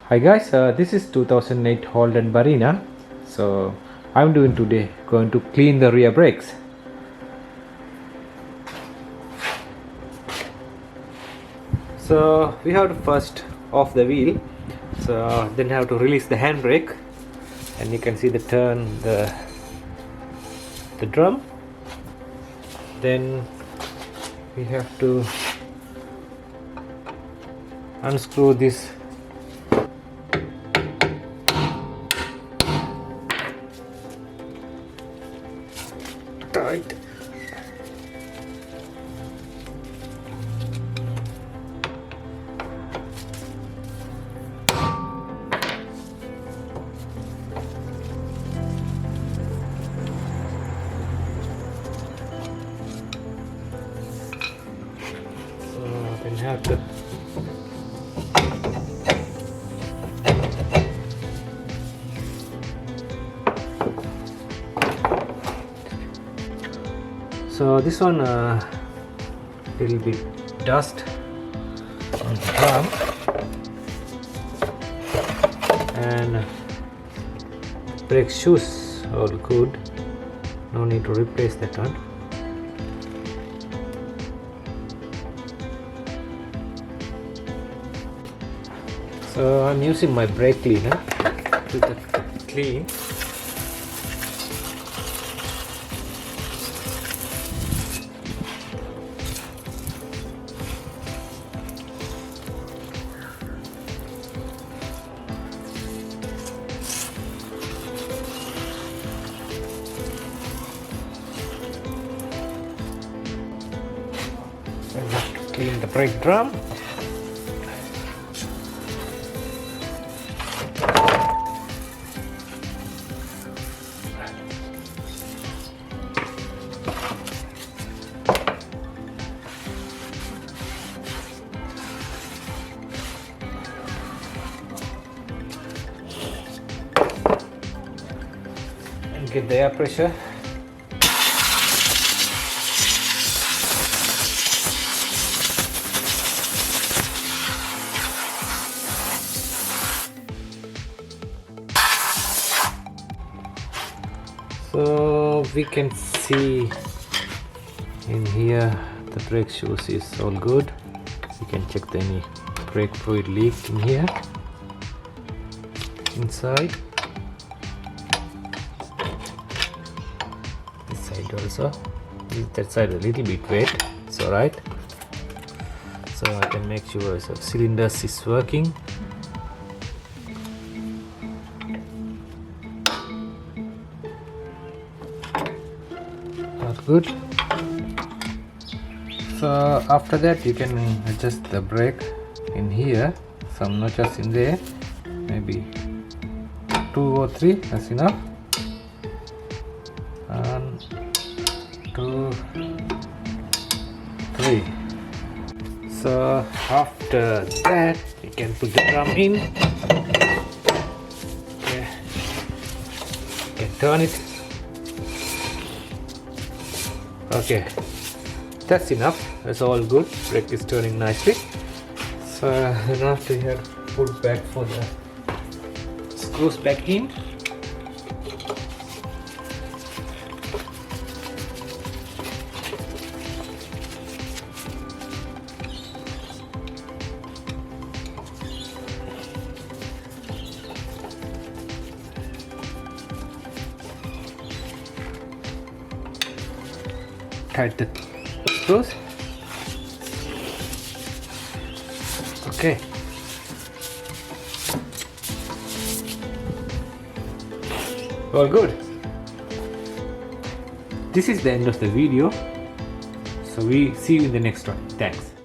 Hi guys, this is 2008 Holden Barina. So I'm doing today going to clean the rear brakes. So we have to first off the wheel, so then have to release the handbrake, and you can see the turn the drum. Then we have to unscrew this tight. So then have to so this one little bit dust on the drum, and brake shoes all good, no need to replace that one. So I'm using my brake cleaner to clean. So I have to clean the brake drum. And get the air pressure. So we can see in here the brake shoes is all good. You can check the any brake fluid leak in here inside. This side also. That side a little bit wet. It's alright. So I can make sure the cylinders is working. Good. So after that you can adjust the brake in here, some notches in there, maybe 2 or 3, that's enough. 1, 2, 3. So after that you can put the drum in. Okay. You can turn it. Okay, that's enough. That's all good. Brake is turning nicely. So then after you have to put back for the screws back in. Tight the screws. Okay. All good. This is the end of the video. So we see you in the next one. Thanks.